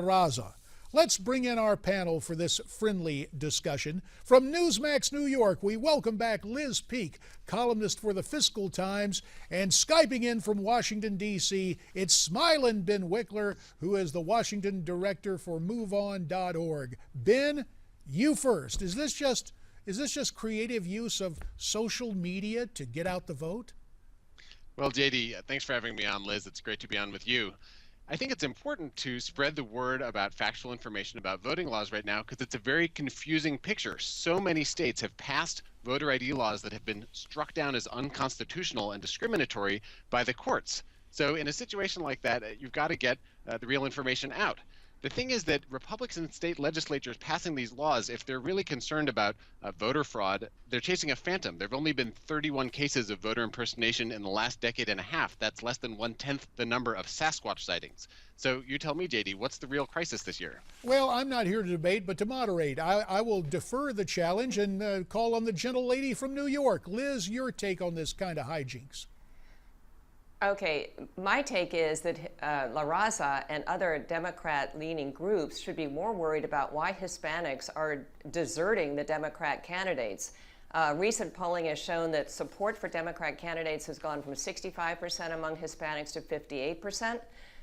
Raza. Let's bring in our panel for this friendly discussion. From Newsmax, New York, we welcome back Liz Peek, columnist for the Fiscal Times, and Skyping in from Washington, D.C., it's smiling Ben Wikler, who is the Washington director for MoveOn.org. Ben, you first. Is this just creative use of social media to get out the vote? Well, JD, thanks for having me on, Liz. It's great to be on with you. I think it's important to spread the word about factual information about voting laws right now because it's a very confusing picture. So many states have passed voter ID laws that have been struck down as unconstitutional and discriminatory by the courts. So in a situation like that, you've got to get the real information out. The thing is that Republicans and state legislatures passing these laws, if they're really concerned about voter fraud, they're chasing a phantom. There have only been 31 cases of voter impersonation in the last decade and a half. That's less than 1/10 the number of Sasquatch sightings. So you tell me, JD, what's the real crisis this year? Well, I'm not here to debate, but to moderate. I will defer the challenge and call on the gentle lady from New York. Liz, your take on this kind of hijinks. Okay, my take is that La Raza and other Democrat-leaning groups should be more worried about why Hispanics are deserting the Democrat candidates. Recent polling has shown that support for Democrat candidates has gone from 65% among Hispanics to 58%.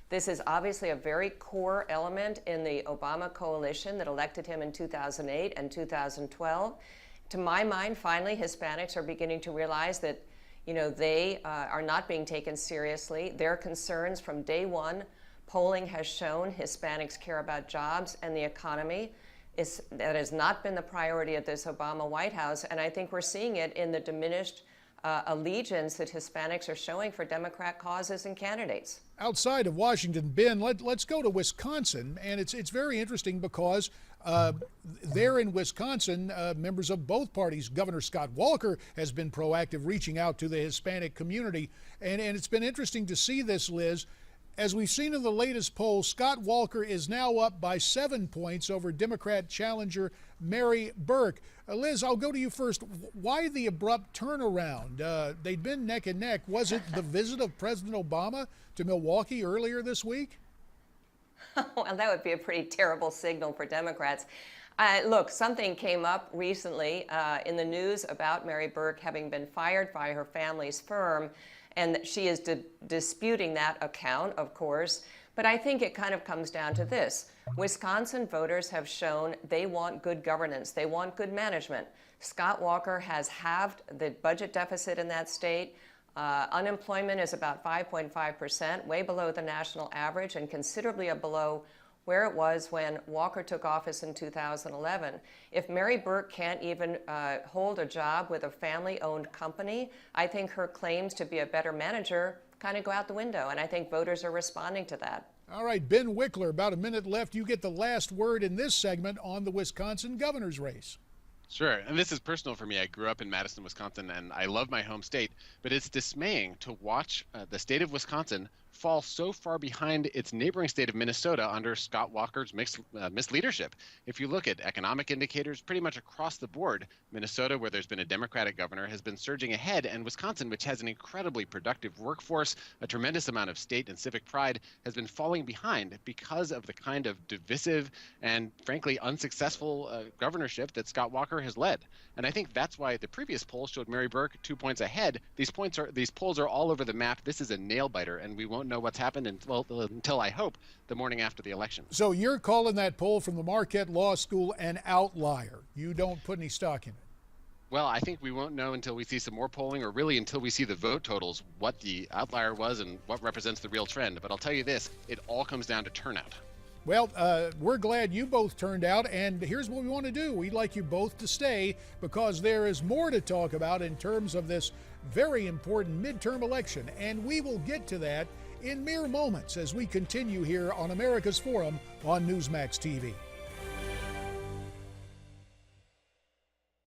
This is obviously a very core element in the Obama coalition that elected him in 2008 and 2012. To my mind, finally, Hispanics are beginning to realize that they are not being taken seriously. Their concerns from day one, polling has shown Hispanics care about jobs and the economy. That has not been the priority of this Obama White House, and I think we're seeing it in the diminished allegiance that Hispanics are showing for Democrat causes and candidates. Outside of Washington, Ben, let's go to Wisconsin, and it's very interesting because there in Wisconsin, members of both parties, Governor Scott Walker has been proactive, reaching out to the Hispanic community, and it's been interesting to see this, Liz. As we've seen in the latest poll, Scott Walker is now up by 7 points over Democrat challenger Mary Burke. Liz, I'll go to you first. Why the abrupt turnaround? They'd been neck and neck. Was it the visit of President Obama to Milwaukee earlier this week? Well, that would be a pretty terrible signal for Democrats. Look, something came up recently in the news about Mary Burke having been fired by her family's firm, and she is disputing that account, of course. But I think it kind of comes down to this. Wisconsin voters have shown they want good governance. They want good management. Scott Walker has halved the budget deficit in that state. Unemployment is about 5.5%, way below the national average and considerably below where it was when Walker took office in 2011. If Mary Burke can't even hold a job with a family-owned company, I think her claims to be a better manager kind of go out the window, and I think voters are responding to that. All right, Ben Wikler, about a minute left. You get the last word in this segment on the Wisconsin governor's race. Sure, and this is personal for me. I grew up in Madison, Wisconsin, and I love my home state, but it's dismaying to watch the state of Wisconsin fall so far behind its neighboring state of Minnesota under Scott Walker's misleadership. If you look at economic indicators, pretty much across the board, Minnesota, where there's been a Democratic governor, has been surging ahead, and Wisconsin, which has an incredibly productive workforce, a tremendous amount of state and civic pride, has been falling behind because of the kind of divisive and, frankly, unsuccessful governorship that Scott Walker has led. And I think that's why the previous poll showed Mary Burke 2 points ahead. These polls are all over the map. This is a nail-biter, and we won't know what's happened until I hope the morning after the election. So you're calling that poll from the Marquette Law School an outlier. You don't put any stock in it. Well, I think we won't know until we see some more polling, or really until we see the vote totals, what the outlier was and what represents the real trend. But I'll tell you this, it all comes down to turnout. Well, we're glad you both turned out, and here's what we want to do. We'd like you both to stay because there is more to talk about in terms of this very important midterm election, and we will get to that in mere moments as we continue here on America's Forum on Newsmax TV.